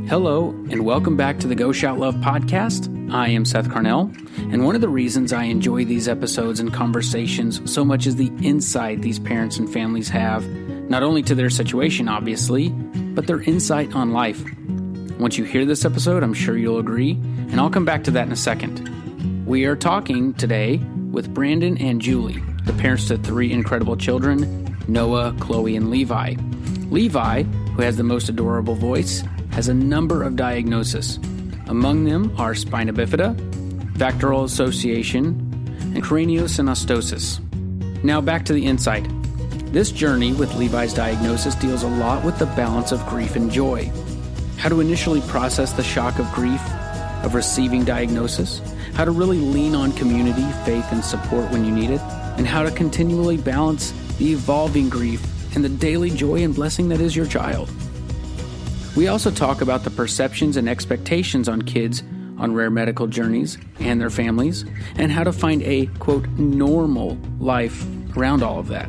Hello, and welcome back to the Go Shout Love podcast. I am Seth Carnell, and one of the reasons I enjoy these episodes and conversations so much is the insight these parents and families have, not only to their situation, obviously, but their insight on life. Once you hear this episode, I'm sure you'll agree, and I'll come back to that in a second. We are talking today with Brandon and Julie, the parents to three incredible children, Noah, Chloe, and Levi. Levi, who has the most adorable voice, has a number of diagnoses. Among them are spina bifida, factoral association, and craniosynostosis. Now back to the insight. This journey with Levi's diagnosis deals a lot with the balance of grief and joy. How to initially process the shock of grief, of receiving diagnosis, how to really lean on community, faith, and support when you need it, and how to continually balance the evolving grief and the daily joy and blessing that is your child. We also talk about the perceptions and expectations on kids on rare medical journeys and their families, and how to find a, quote, normal life around all of that.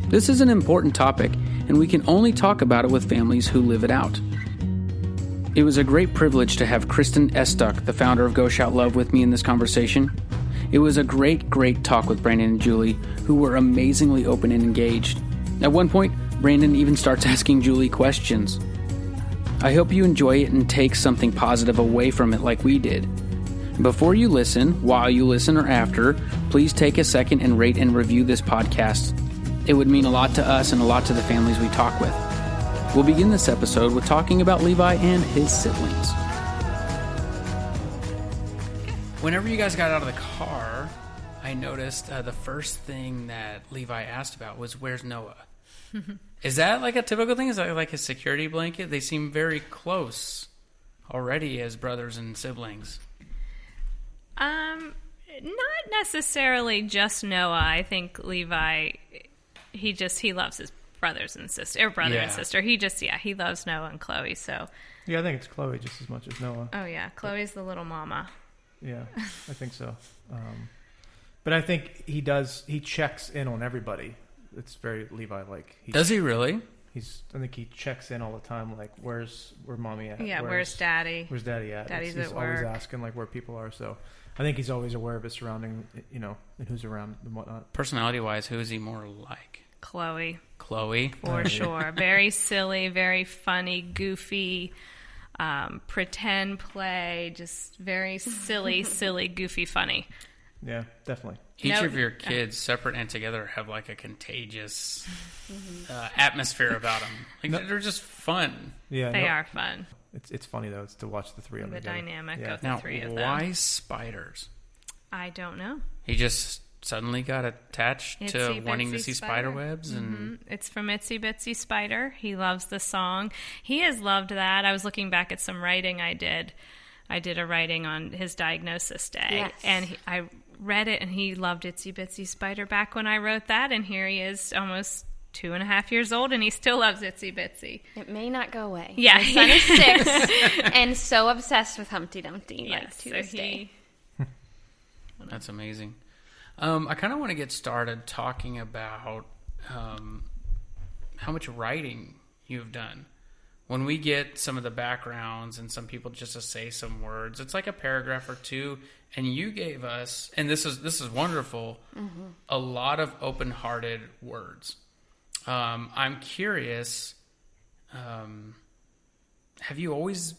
This is an important topic, and we can only talk about it with families who live it out. It was a great privilege to have Kristen Estuck, the founder of Go Shout Love, with me in this conversation. It was a great talk with Brandon and Julie, who were amazingly open and engaged. At one point, Brandon even starts asking Julie questions. I hope you enjoy it and take something positive away from it like we did. Before you listen, while you listen, or after, please take a second and rate and review this podcast. It would mean a lot to us and a lot to the families we talk with. We'll begin this episode with talking about Levi and his siblings. Whenever you guys got out of the car, I noticed the first thing that Levi asked about was, "Where's Noah?" Is that like a typical thing? Is that like a security blanket? They seem very close already as brothers and siblings. Not necessarily just Noah. I think Levi, he loves his brothers and sister, or brother and sister. He loves Noah and Chloe. So yeah, I think it's Chloe just as much as Noah. Oh yeah, Chloe's the little mama. Yeah, I think so. But I think he checks in on everybody. It's very Levi-like. Does he really? I think he checks in all the time, like, where's mommy at? Yeah, where's daddy? Where's daddy at? Daddy's he's at work. Always asking, like, where people are. So I think he's always aware of his surrounding, and who's around and whatnot. Personality-wise, who is he more like? Chloe. For sure. Very silly, very funny, goofy, pretend play, just very silly, goofy, funny. Yeah, definitely. Each of your kids, separate and together, have like a contagious atmosphere about them. Like they're just fun. Yeah, they are fun. It's funny though. It's to watch the three of them. The dynamic of the three of them. Why spiders? I don't know. He just suddenly got attached to wanting to see spider webs, and it's from Itsy Bitsy Spider. He loves the song. He has loved that. I was looking back at some writing I did. I did a writing on his diagnosis day, and I read it, and he loved Itsy Bitsy Spider back when I wrote that, and here he is almost 2.5 years old, and he still loves Itsy Bitsy. It may not go away. Yeah. My son is 6 and so obsessed with Humpty Dumpty. Yes, to this day. That's amazing. I kind of want to get started talking about how much writing you've done. When we get some of the backgrounds and some people just to say some words, it's like a paragraph or two, and you gave us, and this is wonderful, a lot of open-hearted words. I'm curious, have you always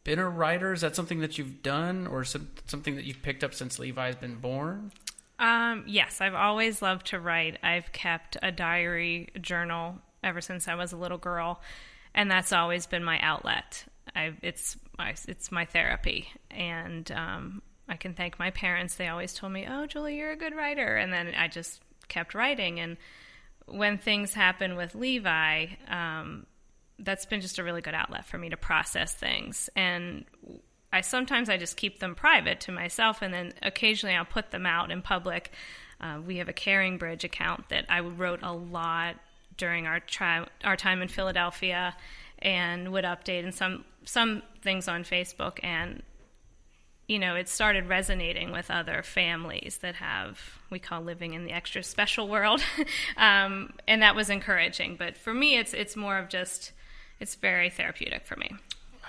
been a writer? Is that something that you've done, or something that you've picked up since Levi's been born? Yes, I've always loved to write. I've kept a diary, a journal ever since I was a little girl. And that's always been my outlet. It's my therapy. And I can thank my parents. They always told me, "Oh, Julie, you're a good writer." And then I just kept writing. And when things happen with Levi, that's been just a really good outlet for me to process things. And sometimes I just keep them private to myself, and then occasionally I'll put them out in public. We have a Caring Bridge account that I wrote a lot during our time in Philadelphia, and would update in some things on Facebook, and it started resonating with other families that we call living in the extra special world, and that was encouraging. But for me, it's more of just, it's very therapeutic for me.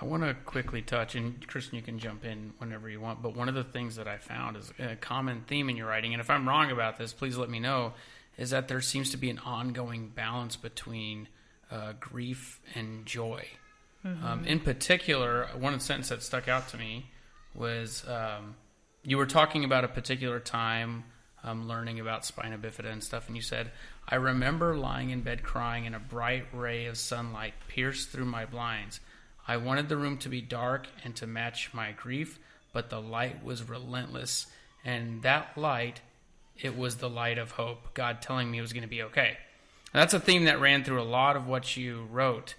I want to quickly touch, and Kristen, you can jump in whenever you want, but one of the things that I found is a common theme in your writing, and if I'm wrong about this, please let me know, is that there seems to be an ongoing balance between grief and joy. Mm-hmm. In particular, one sentence that stuck out to me was you were talking about a particular time learning about spina bifida and stuff, and you said, I remember lying in bed crying and a bright ray of sunlight pierced through my blinds. I wanted the room to be dark and to match my grief, but the light was relentless. And that light, it was the light of hope, God telling me it was going to be okay. And that's a theme that ran through a lot of what you wrote.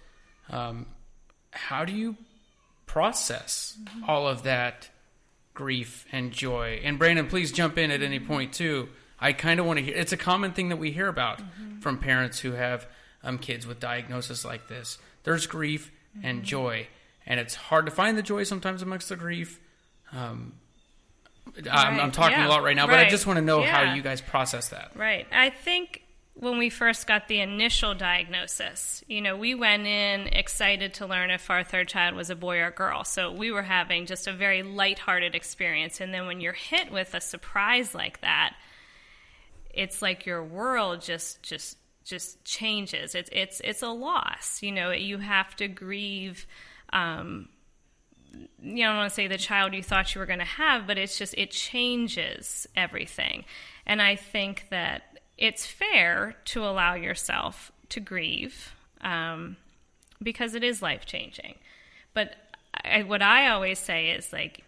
How do you process all of that grief and joy? And Brandon, please jump in at any point too. I kind of want to hear, it's a common thing that we hear about from parents who have kids with diagnosis like this. There's grief and joy, and it's hard to find the joy sometimes amongst the grief. I'm talking a lot right now, but I just want to know how you guys process that. Right. I think when we first got the initial diagnosis, we went in excited to learn if our third child was a boy or a girl. So we were having just a very lighthearted experience. And then when you're hit with a surprise like that, it's like your world just changes. It's a loss. You have to grieve. I don't want to say the child you thought you were going to have, but it changes everything. And I think that it's fair to allow yourself to grieve because it is life-changing. But what I always say is, like,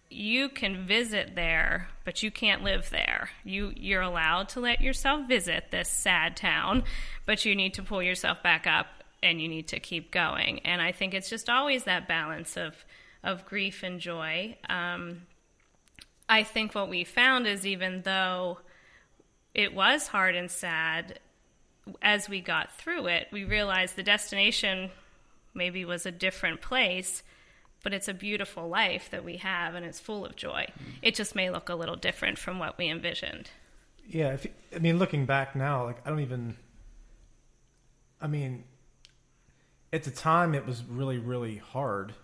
you can visit there, but you can't live there. You're allowed to let yourself visit this sad town, but you need to pull yourself back up and you need to keep going. And I think it's just always that balance of grief and joy. I think what we found is, even though it was hard and sad, as we got through it, we realized the destination maybe was a different place, but it's a beautiful life that we have, and it's full of joy. It just may look a little different from what we envisioned. Yeah, looking back now, at the time it was really, really hard,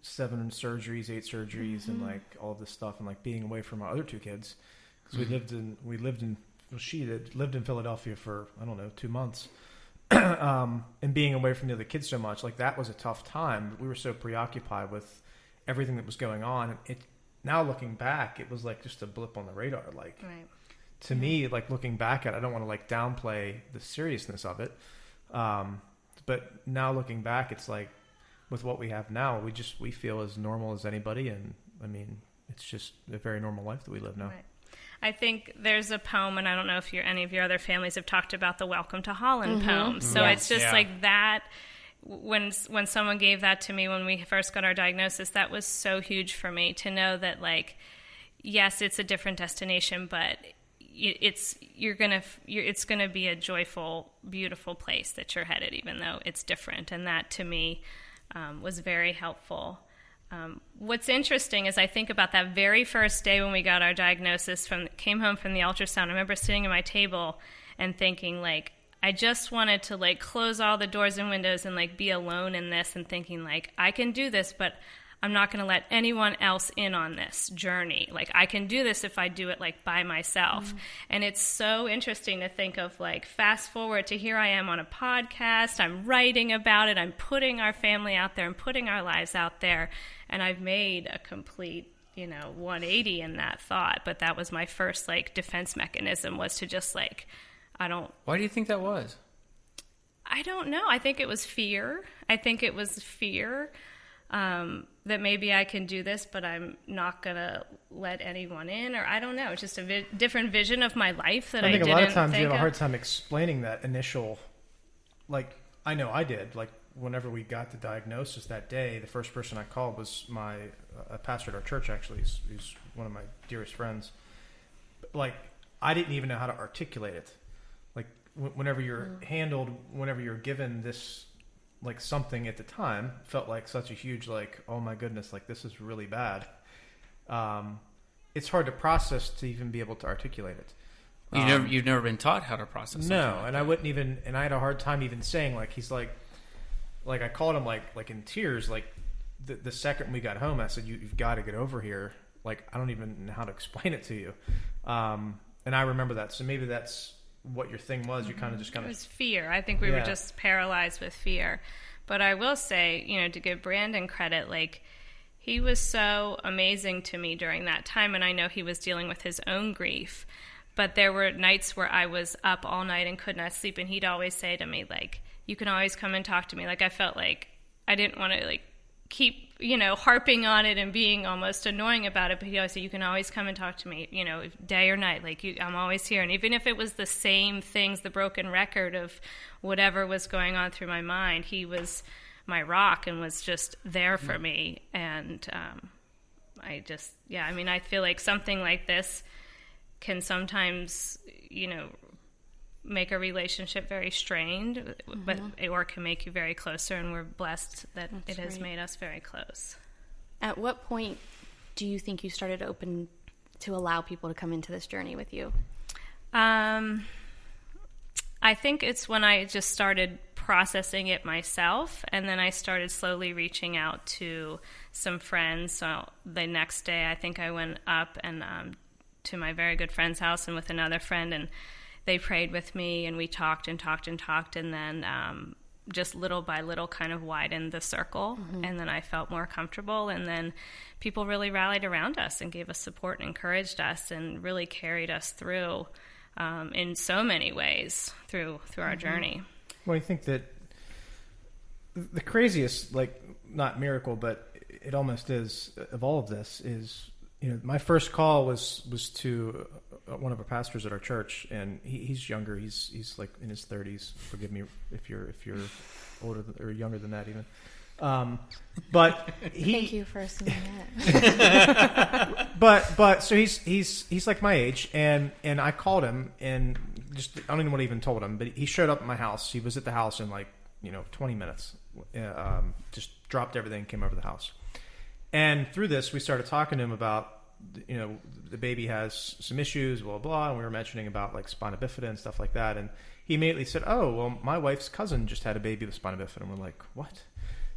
7 surgeries, 8 surgeries, and all of this stuff, and being away from our other 2 kids, because she had lived in Philadelphia for, 2 months. And being away from the other kids so much, that was a tough time. We were so preoccupied with everything that was going on. Now looking back, it was just a blip on the radar. Right. To me, looking back at it, I don't want to downplay the seriousness of it. But now looking back, it's with what we have now, we feel as normal as anybody. And it's just a very normal life that we live now. Right. I think there's a poem, and I don't know if any of your other families have talked about the Welcome to Holland poem. So it's just that. When someone gave that to me when we first got our diagnosis, that was so huge for me to know that, yes, it's a different destination, but it's gonna be a joyful, beautiful place that you're headed, even though it's different. And that to me was very helpful. What's interesting is I think about that very first day when we got our diagnosis, came home from the ultrasound. I remember sitting at my table and thinking, I just wanted to close all the doors and windows and be alone in this, and thinking I can do this, but I'm not going to let anyone else in on this journey. I can do this if I do it by myself. And it's so interesting to think of fast forward to here I am on a podcast. I'm writing about it. I'm putting our family out there and putting our lives out there. And I've made a complete, 180 in that thought. But that was my first defense mechanism, was to just I don't. Why do you think that was? I don't know. I think it was fear. That maybe I can do this, but I'm not going to let anyone in, or I don't know. It's just a different vision of my life that I didn't think of. I think a lot of times you have a hard time explaining that initial, I know I did. Whenever we got the diagnosis that day, the first person I called was a pastor at our church, actually. He's one of my dearest friends. I didn't even know how to articulate it. Whenever you're whenever you're given this, something at the time felt like such a huge, oh my goodness, this is really bad. It's hard to process to even be able to articulate it. You've never been taught how to process. No, and I wouldn't even, and I had a hard time even saying, like I called him like in tears. Like the second we got home, I said, "You've got to get over here." Like I don't even know how to explain it to you. And I remember that. So maybe that's what your thing was. You kind of It was fear. I think we were just paralyzed with fear. But I will say, to give Brandon credit, like he was so amazing to me during that time. And I know he was dealing with his own grief. But there were nights where I was up all night and could not sleep. And he'd always say to me, like, you can always come and talk to me. Like I felt like I didn't want to like keep, harping on it and being almost annoying about it. But he always said, you can always come and talk to me, day or night. Like I'm always here. And even if it was the same things, the broken record of whatever was going on through my mind, he was my rock and was just there for me. And I feel like something like this can sometimes, make a relationship very strained, or can make you very closer, and we're blessed that it has made us very close. At what point do you think you started open to allow people to come into this journey with you? I think it's when I just started processing it myself, and then I started slowly reaching out to some friends. So the next day, I think I went up and to my very good friend's house and with another friend, and they prayed with me, and we talked and talked and talked, and then just little by little kind of widened the circle, and then I felt more comfortable, and then people really rallied around us and gave us support and encouraged us and really carried us through in so many ways through our journey. Well, I think that the craziest, like, not miracle, but it almost is, of all of this is, my first call was to one of our pastors at our church, and he's younger. He's like in his 30s. Forgive me if you're older or younger than that even. But thank you for assuming that. but so he's like my age, and I called him, and just I don't even know what I even told him, but he showed up at my house. He was at the house in 20 minutes. Just dropped everything, came over to the house. And through this, we started talking to him about, the baby has some issues, blah, blah, and we were mentioning about like spina bifida and stuff like that. And he immediately said, oh, well, my wife's cousin just had a baby with spina bifida. And we're like, what?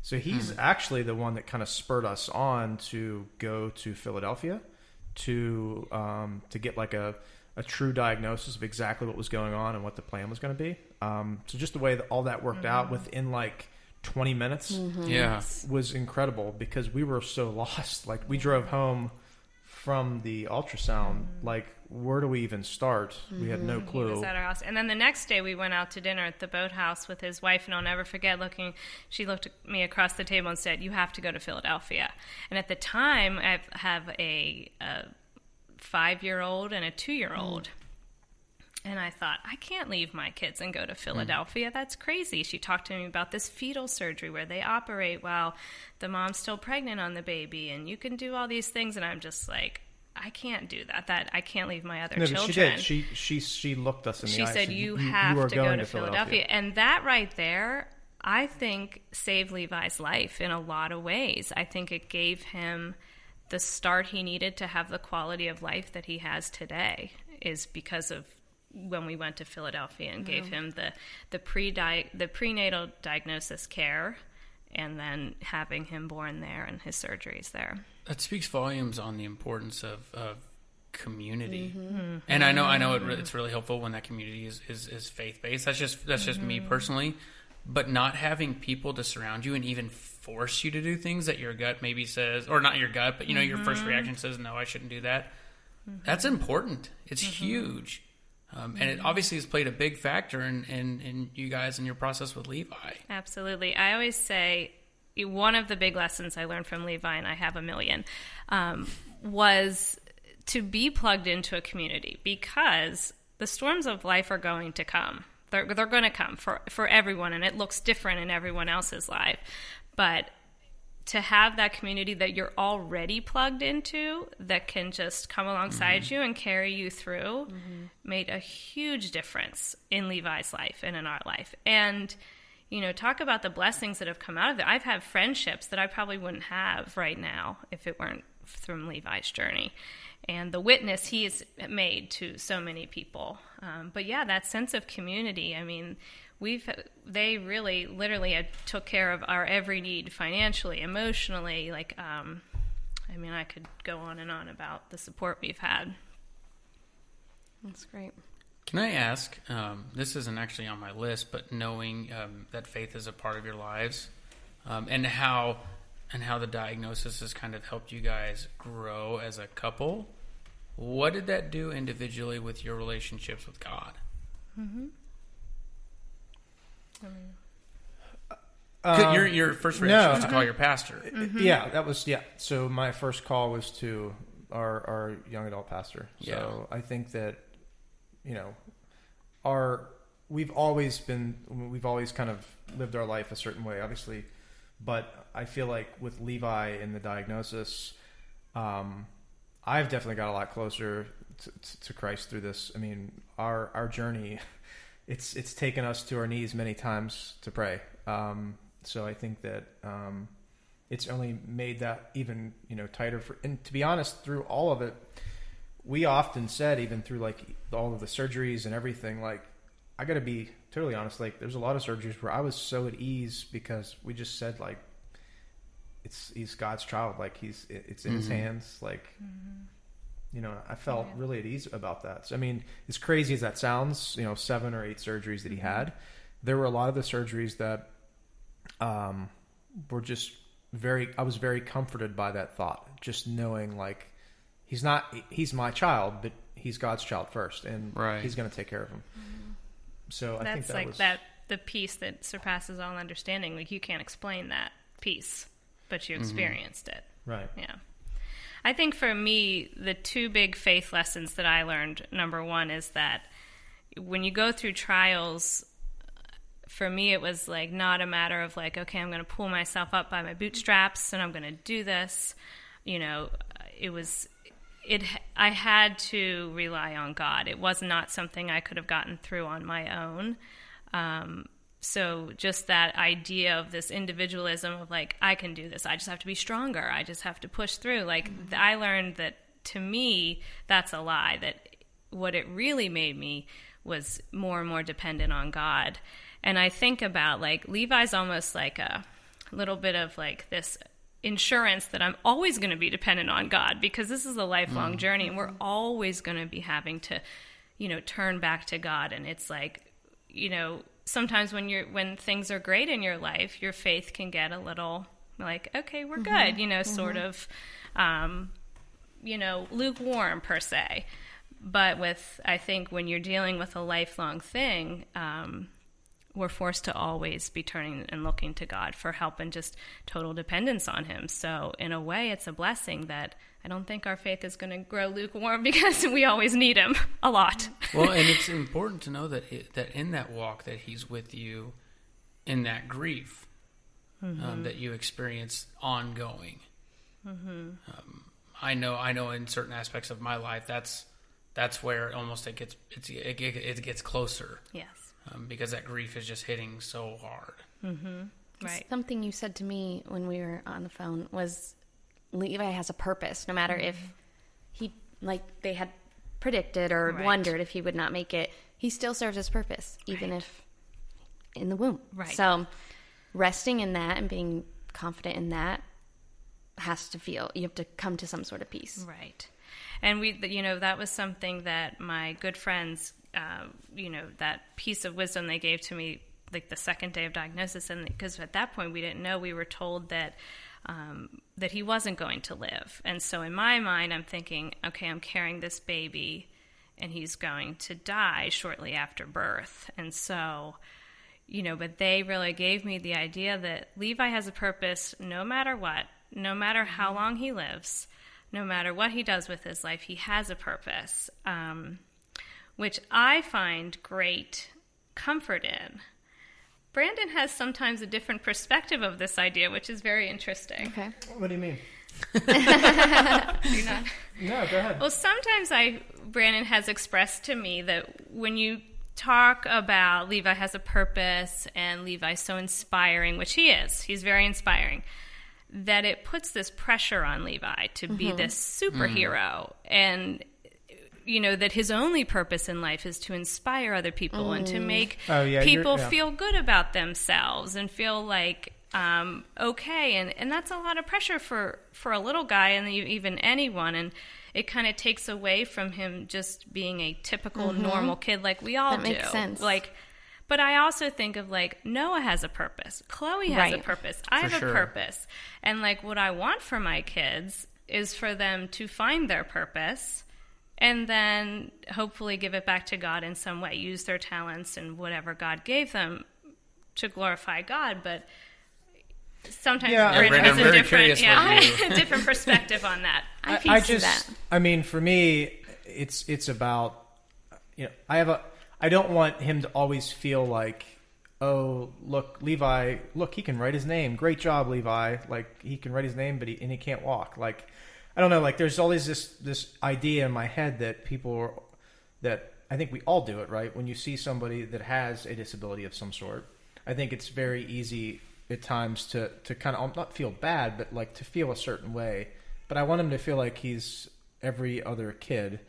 So he's actually the one that kind of spurred us on to go to Philadelphia to get like a true diagnosis of exactly what was going on and what the plan was going to be. So just the way that all that worked out within like 20 minutes was incredible, because we were so lost. Like we drove home from the ultrasound, like where do we even start? We had no clue. He was at our house. And then the next day we went out to dinner at the boathouse with his wife, and I'll never forget she looked at me across the table and said, you have to go to Philadelphia. And at the time I have a 5-year-old and a 2-year-old. And I thought, I can't leave my kids and go to Philadelphia. That's crazy. She talked to me about this fetal surgery where they operate while the mom's still pregnant on the baby, and you can do all these things. And I'm just like, I can't do that. That I can't leave my other children. She did. She looked us in the eye. She said, you have to go to Philadelphia. And that right there, I think, saved Levi's life in a lot of ways. I think it gave him the start he needed to have the quality of life that he has today, is because of when we went to Philadelphia and gave him the prenatal diagnosis care, and then having him born there and his surgeries there. That speaks volumes on the importance of community. And I know it's really helpful when that community is faith-based. That's just me personally. But not having people to surround you and even force you to do things that your gut maybe says, or not your gut, but your first reaction says, no, I shouldn't do that. That's important. It's huge. And it obviously has played a big factor in you guys and your process with Levi. Absolutely. I always say one of the big lessons I learned from Levi, and I have a million, was to be plugged into a community, because the storms of life are going to come. They're going to come for everyone, and it looks different in everyone else's life. But to have that community that you're already plugged into that can just come alongside you and carry you through made a huge difference in Levi's life and in our life. And, talk about the blessings that have come out of it. I've had friendships that I probably wouldn't have right now if it weren't from Levi's journey and the witness he has made to so many people. But yeah, that sense of community, I mean, they really literally took care of our every need financially, emotionally. Like, I mean, I could go on and on about the support we've had. That's great. Can I ask, this isn't actually on my list, but knowing that faith is a part of your lives, and how the diagnosis has kind of helped you guys grow as a couple, what did that do individually with your relationships with God? Mm-hmm. Your first reaction was to call your pastor. Mm-hmm. Yeah, that was, So my first call was to our young adult pastor. So I think that, we've always kind of lived our life a certain way, obviously, but I feel like with Levi and the diagnosis, I've definitely got a lot closer to Christ through this. I mean, our journey, it's taken us to our knees many times to pray. So I think that it's only made that even tighter. And to be honest, through all of it, we often said, even through like all of the surgeries and everything, like, I got to be totally honest, like there's a lot of surgeries where I was so at ease because we just said, like, he's God's child, like it's in his hands, like, I felt really at ease about that. So, I mean, as crazy as that sounds, 7 or 8 surgeries that he had, there were a lot of the surgeries that were just I was very comforted by that thought, just knowing, like, he's my child, but he's God's child first, and he's going to take care of him. So I think that was the peace that surpasses all understanding. Like, you can't explain that peace, but you experienced it. Right. Yeah. I think for me, the 2 big faith lessons that I learned, number one, is that when you go through trials, for me, it was like not a matter of like, okay, I'm going to pull myself up by my bootstraps and I'm going to do this. I had to rely on God. It was not something I could have gotten through on my own. So just that idea of this individualism of like, I can do this. I just have to be stronger. I just have to push through. Like, I learned that, to me, that's a lie. That what it really made me was more and more dependent on God. And I think about, like, Levi's almost like a little bit of like this insurance that I'm always going to be dependent on God, because this is a lifelong journey, and we're always going to be having to, turn back to God. And it's like, sometimes when things are great in your life, your faith can get a little like, okay, we're good, sort of, lukewarm per se. But I think when you're dealing with a lifelong thing, we're forced to always be turning and looking to God for help and just total dependence on him. So in a way, it's a blessing that I don't think our faith is going to grow lukewarm, because we always need him a lot. Well, and it's important to know that in that walk that he's with you in that grief that you experience ongoing. I know in certain aspects of my life, that's where almost it gets closer. Yes. Because that grief is just hitting so hard. Right. Something you said to me when we were on the phone was, Levi has a purpose, no matter if he, like, they had predicted or wondered if he would not make it. He still serves his purpose, even if in the womb. Right. So resting in that and being confident in that you have to come to some sort of peace. Right. And that was something that my good friends, that piece of wisdom they gave to me, like the second day of diagnosis, and because at that point we didn't know, we were told that he wasn't going to live. And so in my mind, I'm thinking, okay, I'm carrying this baby and he's going to die shortly after birth. And so, but they really gave me the idea that Levi has a purpose no matter what, no matter how long he lives, no matter what he does with his life, he has a purpose, which I find great comfort in. Brandon has sometimes a different perspective of this idea, which is very interesting. Okay. What do you mean? You're not? No, go ahead. Well, sometimes Brandon has expressed to me that when you talk about Levi has a purpose and Levi's so inspiring, which he is, he's very inspiring, that it puts this pressure on Levi to be this superhero, and that his only purpose in life is to inspire other people and to make people feel good about themselves and feel like okay, and that's a lot of pressure for a little guy, and even anyone, and it kind of takes away from him just being a typical normal kid like we all do. That makes sense. But I also think of Noah has a purpose, Chloe has a purpose, I have a purpose, and what I want for my kids is for them to find their purpose and then hopefully give it back to God in some way, use their talents and whatever God gave them to glorify God. But sometimes Brandon has a different perspective on that. I mean, for me, it's about, I don't want him to always feel like, oh, look, Levi, he can write his name. Great job, Levi. He can write his name, but he can't walk. I don't know. There's always this idea in my head that I think we all do it, right? When you see somebody that has a disability of some sort, I think it's very easy at times to kind of not feel bad, but to feel a certain way. But I want him to feel like he's every other kid,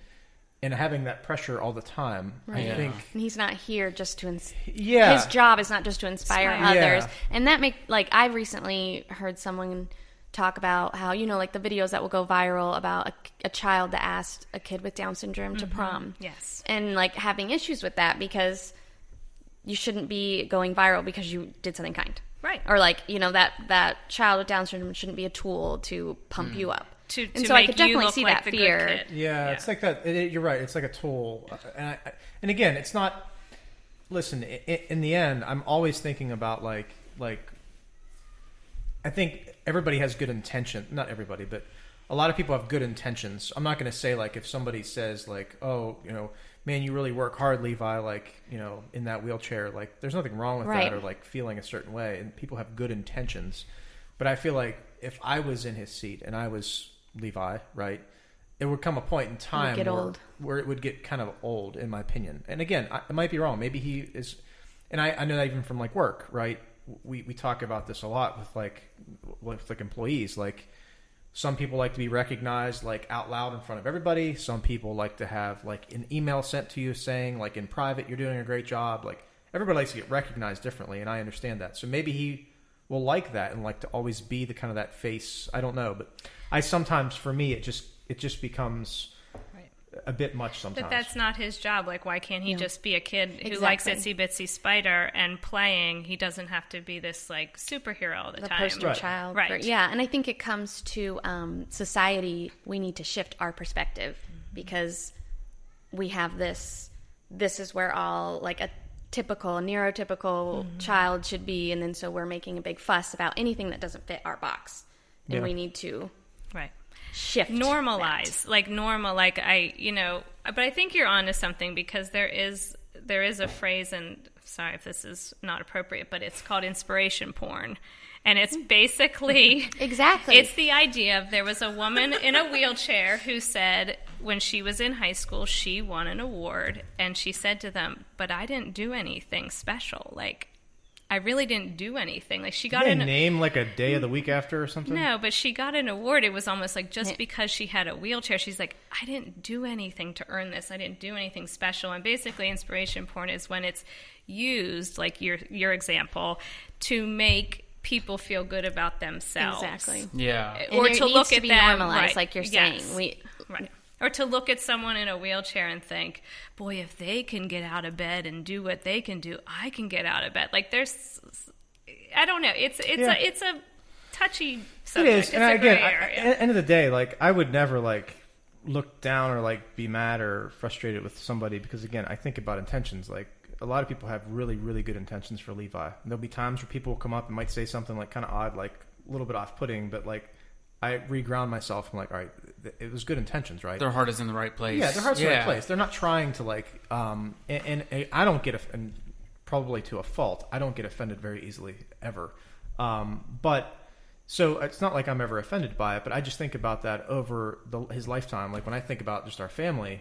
and having that pressure all the time. Right. I think, and he's not here just to his job is not just to inspire others. And that I recently heard someone talk about how, the videos that will go viral about a child that asked a kid with Down syndrome to prom. Yes. And having issues with that because you shouldn't be going viral because you did something kind. Right. Or that child with Down syndrome shouldn't be a tool to pump you up. To so I could definitely see that fear. Yeah, it's like that. You're right. It's like a tool. And again, it's not. Listen, in the end, I'm always thinking about I think everybody has good intention. Not everybody, but a lot of people have good intentions. I'm not going to say if somebody says oh, man, you really work hard, Levi. In that wheelchair. There's nothing wrong with that, or feeling a certain way. And people have good intentions. But I feel like if I was in his seat and I was Levi, right, it would come a point in time where it would get kind of old, in my opinion. And again, I might be wrong. Maybe he is, and I know that even from work, right? We talk about this a lot with employees. Some people like to be recognized out loud in front of everybody. Some people like to have an email sent to you saying in private you're doing a great job. Everybody likes to get recognized differently, and I understand that. So maybe he will like that and to always be the kind of that face. I don't know, but I sometimes, for me, it just becomes a bit much sometimes. But that's not his job. Why can't he just be a kid who likes Itsy Bitsy Spider and playing? He doesn't have to be this superhero all the time. The poster child. Right. And I think it comes to society. We need to shift our perspective because we have this is where all a typical, neurotypical child should be, and then so we're making a big fuss about anything that doesn't fit our box, and we need to shift, normalize, that. But I think you're onto something because there is a phrase, and sorry if this is not appropriate, but it's called inspiration porn. And it's basically... Exactly. It's the idea of there was a woman in a wheelchair who said when she was in high school, she won an award. And she said to them, but I didn't do anything special. I really didn't do anything. She got a name a day of the week after or something? No, but she got an award. It was almost just because she had a wheelchair, she's I didn't do anything to earn this. I didn't do anything special. And basically inspiration porn is when it's used, your example, to make people feel good about themselves. Exactly. Yeah. Or to look at them normalized, like you're saying. Right. Or to look at someone in a wheelchair and think, boy, if they can get out of bed and do what they can do, I can get out of bed. There's, I don't know. It's a touchy subject. It is. It's and a again, gray area. At the end of the day, I would never look down or be mad or frustrated with somebody because again, I think about intentions. A lot of people have really, really good intentions for Levi. And there'll be times where people will come up and might say something kind of odd, a little bit off-putting, but I reground myself. I'm all right, it was good intentions, right? Their heart is in the right place. Yeah, their heart's in the right place. They're not trying to and I don't get, and probably to a fault, I don't get offended very easily ever. But so it's not I'm ever offended by it, but I just think about that over his lifetime. When I think about just our family,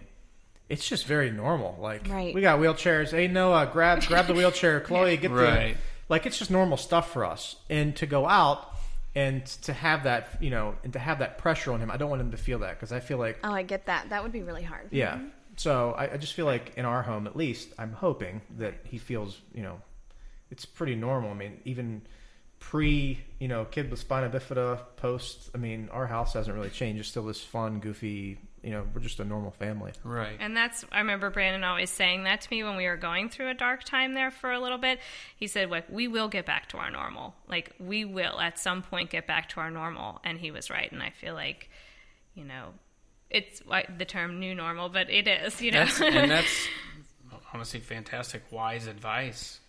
it's just very normal. We got wheelchairs. Hey, Noah, grab the wheelchair. Chloe, get the... It's just normal stuff for us. And to go out And to have that, and to have that pressure on him, I don't want him to feel that, because I feel like... Oh, I get that. That would be really hard. Yeah. So I just feel like in our home, at least, I'm hoping that he feels, it's pretty normal. I mean, even kid with spina bifida, post, I mean, our house hasn't really changed. It's still this fun, goofy, we're just a normal family. Right. And I remember Brandon always saying that to me when we were going through a dark time there for a little bit. He said, like, we will get back to our normal. Like, we will at some point get back to our normal. And he was right. And I feel like, it's like the term new normal, but it is, That's honestly fantastic, wise advice.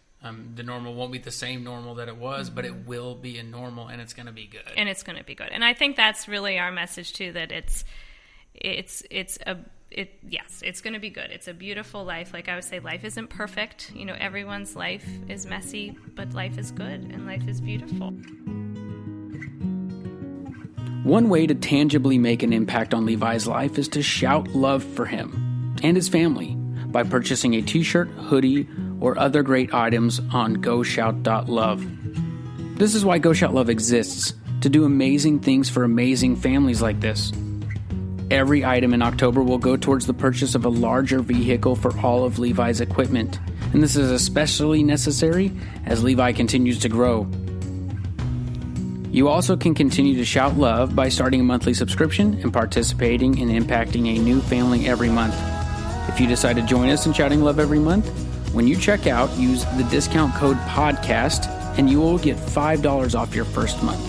The normal won't be the same normal that it was, but it will be a normal, and it's going to be good. And it's going to be good. And I think that's really our message too, that it's going to be good. It's a beautiful life. Like I would say, life isn't perfect. Everyone's life is messy, but life is good and life is beautiful. One way to tangibly make an impact on Levi's life is to shout love for him and his family by purchasing a t-shirt, hoodie, or other great items on GoShout.love. This is why Go Shout Love exists, to do amazing things for amazing families like this. Every item in October will go towards the purchase of a larger vehicle for all of Levi's equipment, and this is especially necessary as Levi continues to grow. You also can continue to shout love by starting a monthly subscription and participating in impacting a new family every month. If you decide to join us in shouting love every month, when you check out, use the discount code PODCAST and you will get $5 off your first month.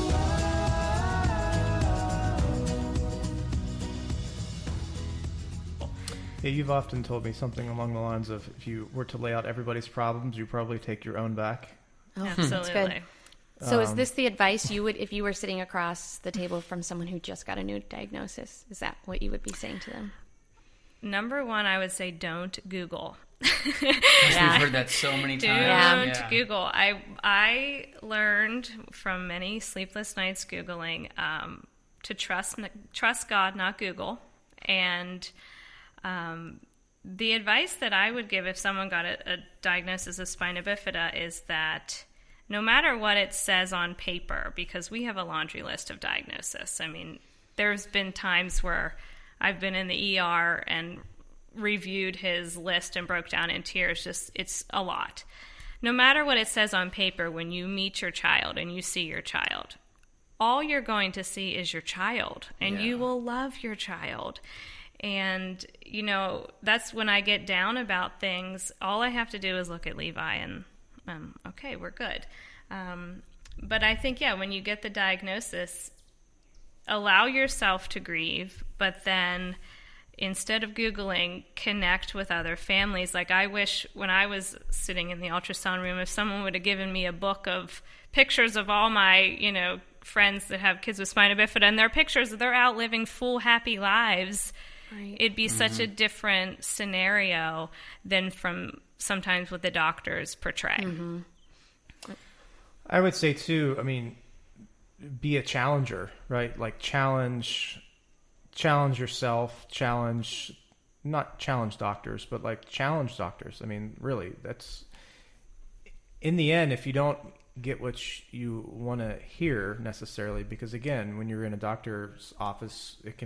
Yeah, you've often told me something along the lines of, if you were to lay out everybody's problems, you probably take your own back. Oh, Absolutely. That's good. So is this the advice you would, if you were sitting across the table from someone who just got a new diagnosis, is that what you would be saying to them? Number one, I would say don't Google. We've heard that so many times. Don't Google. I learned from many sleepless nights Googling to trust God, not Google. And the advice that I would give if someone got a diagnosis of spina bifida is that no matter what it says on paper, because we have a laundry list of diagnoses. I mean, there's been times where I've been in the ER and reviewed his list and broke down in tears. It's a lot. No matter what it says on paper, when you meet your child and you see your child, all you're going to see is your child, and you will love your child. And, that's when I get down about things. All I have to do is look at Levi and, okay, we're good. But I think, when you get the diagnosis, allow yourself to grieve, but then instead of Googling, connect with other families. Like, I wish when I was sitting in the ultrasound room, if someone would have given me a book of pictures of all my, friends that have kids with spina bifida, and their pictures, they're out living full, happy lives. Right. It'd be such a different scenario than from sometimes what the doctors portray. Mm-hmm. I would say too, be a challenger, right? Like challenge yourself, not challenge doctors, but like challenge doctors. Really, that's in the end, if you don't get what you want to hear necessarily, because again, when you're in a doctor's office, it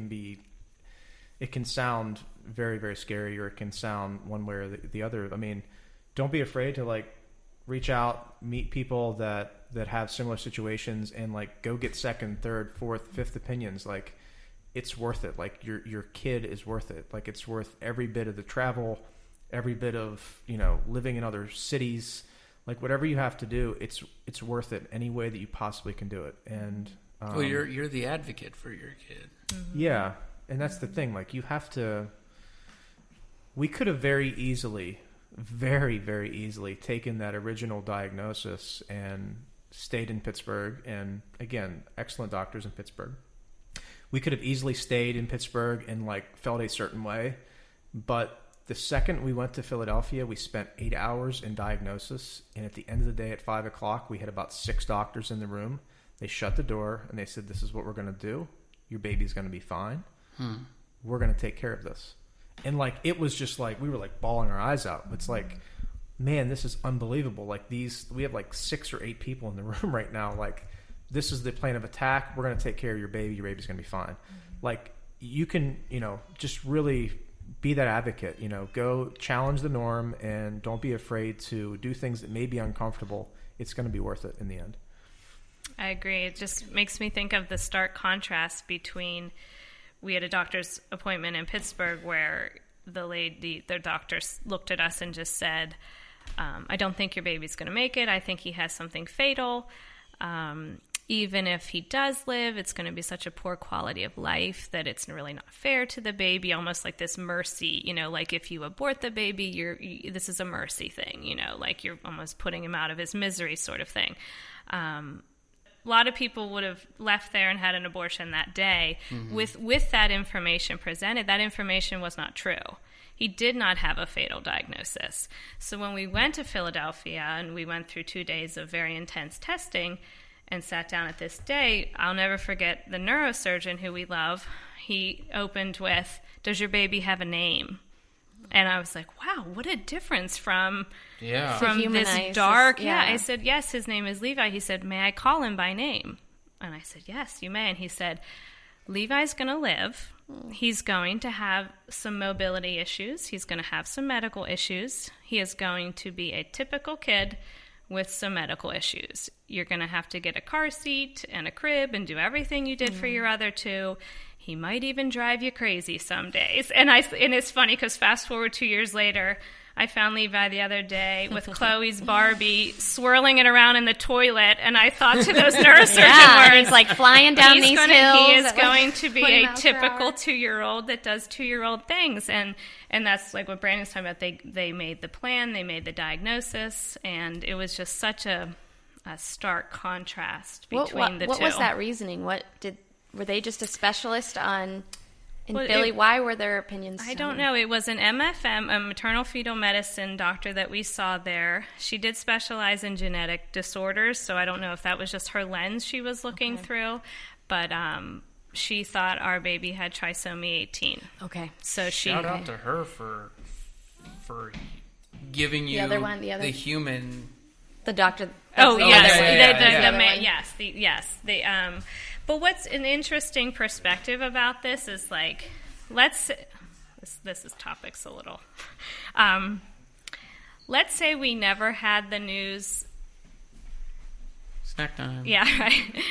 can sound very, very scary, or it can sound one way or the other. Don't be afraid to reach out, meet people that have similar situations, and go get second, third, fourth, fifth opinions. It's worth it. Your kid is worth it. It's worth every bit of the travel, every bit of, living in other cities, whatever you have to do, it's worth it any way that you possibly can do it. And, well, you're the advocate for your kid. Mm-hmm. Yeah. And that's the thing, we could have very, very easily taken that original diagnosis and stayed in Pittsburgh. And again, excellent doctors in Pittsburgh. We could have easily stayed in Pittsburgh and felt a certain way. But the second we went to Philadelphia, we spent 8 hours in diagnosis. And at the end of the day at 5:00, we had about 6 doctors in the room. They shut the door and they said, "This is what we're going to do. Your baby's going to be fine. We're going to take care of this." And it was just we were bawling our eyes out. It's man, this is unbelievable. We have 6 or 8 people in the room right now, this is the plan of attack. We're going to take care of your baby. Your baby's going to be fine. Like, you can, just really be that advocate, go challenge the norm and don't be afraid to do things that may be uncomfortable. It's going to be worth it in the end. I agree. It just makes me think of the stark contrast between, we had a doctor's appointment in Pittsburgh where the doctor looked at us and just said, I don't think your baby's going to make it. I think he has something fatal. Even if he does live, it's going to be such a poor quality of life that it's really not fair to the baby, almost like this mercy, like if you abort the baby, this is a mercy thing, like you're almost putting him out of his misery sort of thing. A lot of people would have left there and had an abortion that day with that information presented. That information was not true. He did not have a fatal diagnosis. So when we went to Philadelphia and we went through 2 days of very intense testing and sat down at this day, I'll never forget the neurosurgeon who we love. He opened with, "Does your baby have a name?" And I was like, wow, what a difference from this dark. Yeah, I said, yes, his name is Levi. He said, may I call him by name? And I said, yes, you may. And he said, Levi's going to live. He's going to have some mobility issues. He's going to have some medical issues. He is going to be a typical kid with some medical issues. You're going to have to get a car seat and a crib and do everything you did for your other two. He might even drive you crazy some days. And it's funny because fast forward 2 years later, I found Levi the other day with Chloe's Barbie swirling it around in the toilet, and I thought to those neurosurgeon words, he's like flying down these hills. He is going to be a typical 2-year-old that does 2-year-old things, and that's like what Brandon's talking about. They made the plan, they made the diagnosis, and it was just such a stark contrast between the two. What was that reasoning? Were they just a specialist in Philly? Why were their opinions? I don't know. It was an MFM, a maternal fetal medicine doctor that we saw there. She did specialize in genetic disorders, so I don't know if that was just her lens she was looking through, but she thought our baby had trisomy 18. Okay. So shout out to her for giving you the human. The doctor. But what's an interesting perspective about this is like, this is topics a little. Let's say we never had the news. Snack time. Yeah, right.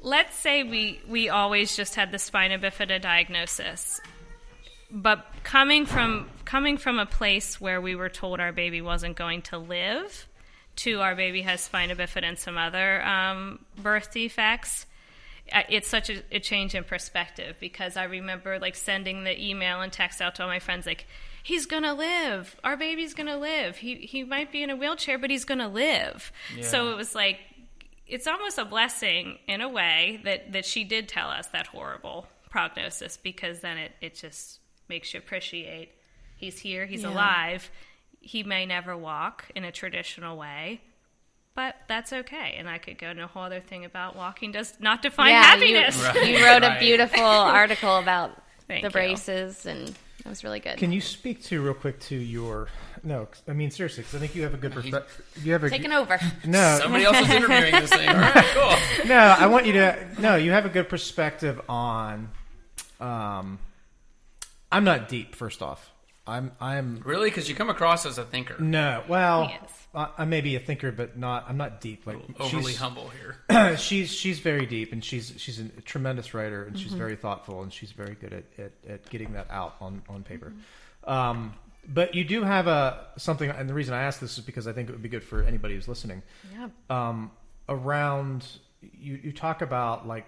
Let's say we always just had the spina bifida diagnosis. But coming from a place where we were told our baby wasn't going to live, to our baby has spina bifida and some other birth defects, it's such a change in perspective, because I remember like sending the email and text out to all my friends like, he's going to live. Our baby's going to live. He might be in a wheelchair, but he's going to live. Yeah. So it was like, it's almost a blessing in a way that she did tell us that horrible prognosis, because then it just makes you appreciate he's here, he's alive. He may never walk in a traditional way, but that's okay. And I could go into a whole other thing about walking does not define happiness. You wrote a beautiful article about the braces, and it was really good. Can you speak to real quick to your? No, I mean seriously, because I think you have a good perspective. Taking over. No, somebody else is interviewing this thing. All right, cool. No, I want you to. No, you have a good perspective on. I'm not deep. First off. I'm really, because you come across as a thinker. No, well, I may be a thinker, but I'm not deep. Like overly humble here. she's very deep, and she's a tremendous writer, and she's very thoughtful, and she's very good at getting that out on paper. But you do have something, and the reason I ask this is because I think it would be good for anybody who's listening. Yeah. Around you talk about like,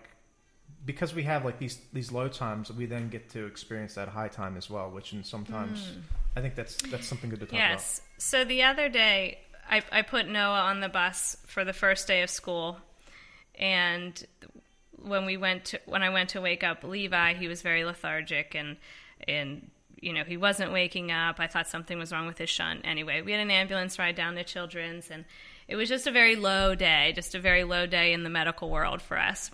because we have like these low times, we then get to experience that high time as well, which sometimes I think that's something good to talk about. Yes. So the other day, I put Noah on the bus for the first day of school, and when I went to wake up Levi, he was very lethargic and he wasn't waking up. I thought something was wrong with his shunt. Anyway, we had an ambulance ride down to Children's, and it was just a very low day in the medical world for us.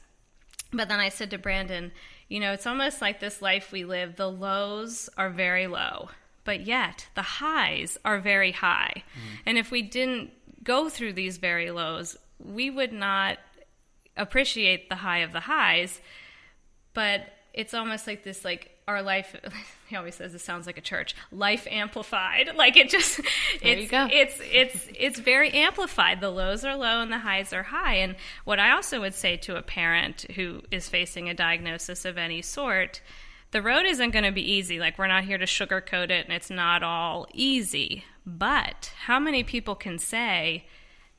But then I said to Brandon, it's almost like this life we live, the lows are very low, but yet the highs are very high. And if we didn't go through these very lows, we would not appreciate the high of the highs, but it's almost like this, like our life, he always says this sounds like a church, life amplified. Like it just, it's very amplified. The lows are low and the highs are high. And what I also would say to a parent who is facing a diagnosis of any sort, the road isn't going to be easy. Like, we're not here to sugarcoat it, and it's not all easy. But how many people can say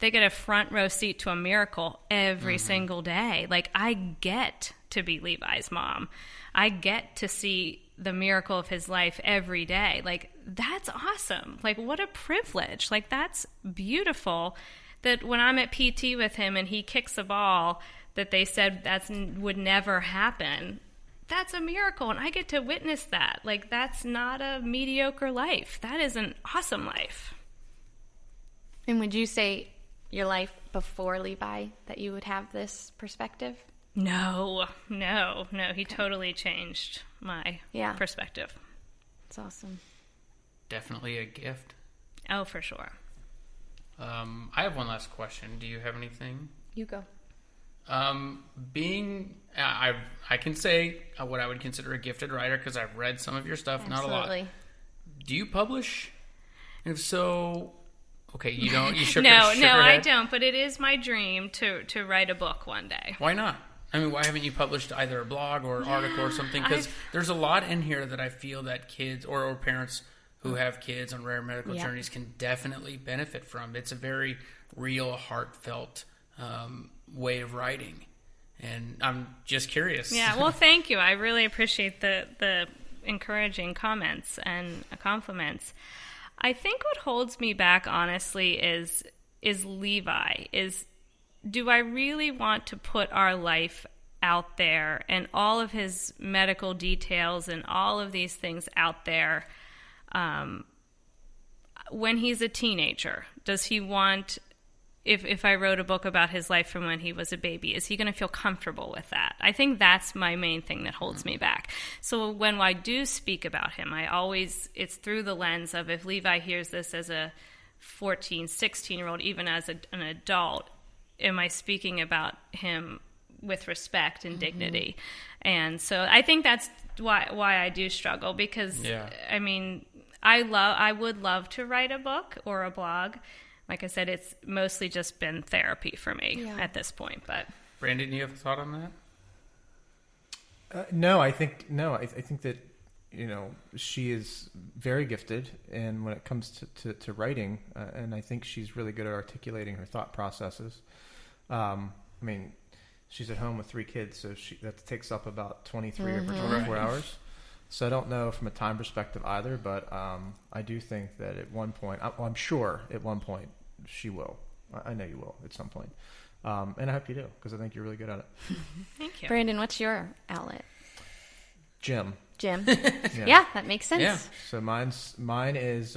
they get a front row seat to a miracle every single day? Like, I get to be Levi's mom. I get to see the miracle of his life every day. Like, that's awesome. Like, what a privilege. Like, that's beautiful that when I'm at PT with him and he kicks a ball that they said that would never happen, that's a miracle, and I get to witness that. Like, that's not a mediocre life. That is an awesome life. And would you say your life before Levi that you would have this perspective? No. He totally changed my perspective. That's awesome. Definitely a gift. Oh, for sure. I have one last question. Do you have anything? You go. I can say what I would consider a gifted writer because I've read some of your stuff. Absolutely. Not a lot. Do you publish? And if so, okay, you don't. You shook No, your head? I don't. But it is my dream to write a book one day. Why not? I mean, why haven't you published either a blog or an article or something? Because there's a lot in here that I feel that kids or parents who have kids on rare medical journeys can definitely benefit from. It's a very real, heartfelt way of writing. And I'm just curious. Yeah, well, thank you. I really appreciate the encouraging comments and compliments. I think what holds me back, honestly, is Levi. Do I really want to put our life out there and all of his medical details and all of these things out there when he's a teenager? Does he want... If I wrote a book about his life from when he was a baby, is he going to feel comfortable with that? I think that's my main thing that holds me back. So when I do speak about him, it's through the lens of, if Levi hears this as a 14, 16-year-old, even as an adult, am I speaking about him with respect and dignity? And so I think that's why I do struggle, because, I mean, I would love to write a book or a blog. Like I said, it's mostly just been therapy for me at this point. But Brandon, you have a thought on I that? think that, she is very gifted, and when it comes to writing, and I think she's really good at articulating her thought processes. I mean, she's at home with 3 kids, so that takes up about 23 or 24 hours. So I don't know from a time perspective either, but I do think that at one point, I'm sure at one point she will. I know you will at some point. And I hope you do, because I think you're really good at it. Thank you. Brandon, what's your outlet? Gym. Yeah, that makes sense. Yeah. So mine is,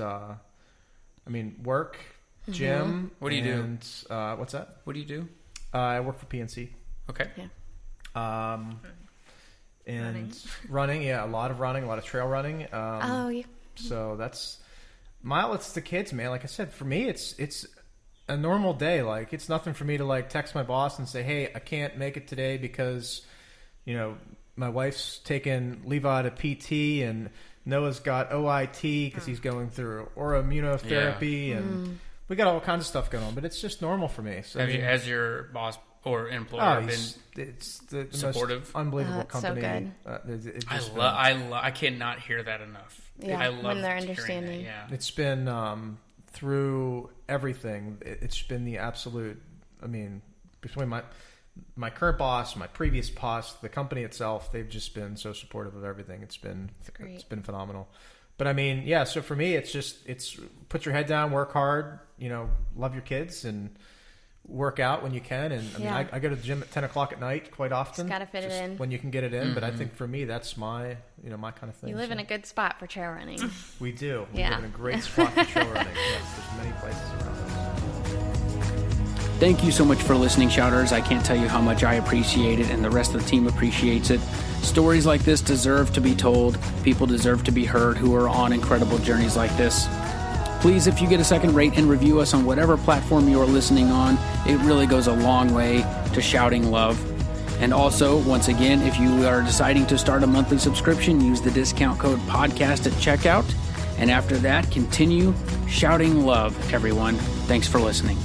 work, gym. What do you do? What's that? What do you do? I work for PNC. Okay. Yeah. And running, a lot of running, a lot of trail running. So that's my outlet's the kids, man. Like I said, for me, it's a normal day. Like, it's nothing for me to like text my boss and say, "Hey, I can't make it today because, my wife's taking Levi to PT and Noah's got OIT because he's going through immunotherapy and we got all kinds of stuff going on." But it's just normal for me. So Has your boss or employer it's the supportive? most unbelievable company. So good. I cannot hear that enough. Yeah, I love when they're understanding. Yeah. It's been through everything. It's been the absolute. I mean, between my current boss, my previous boss, the company itself, they've just been so supportive of everything. It's been phenomenal. But I mean, so for me, it's put your head down, work hard, love your kids, and work out when you can. And I go to the gym at 10 o'clock at night quite often. Just got to fit it in when you can get it in. But I think for me, that's my my kind of thing. You live in a good spot for trail running. We do. We live in a great spot for trail running. Yes, there's many places around us. Thank you so much for listening, Shouters. I can't tell you how much I appreciate it, and the rest of the team appreciates it. Stories like this deserve to be told. People deserve to be heard who are on incredible journeys like this. Please, if you get a second, rate and review us on whatever platform you're listening on. It really goes a long way to shouting love. And also, once again, if you are deciding to start a monthly subscription, use the discount code podcast at checkout. And after that, continue shouting love, everyone. Thanks for listening.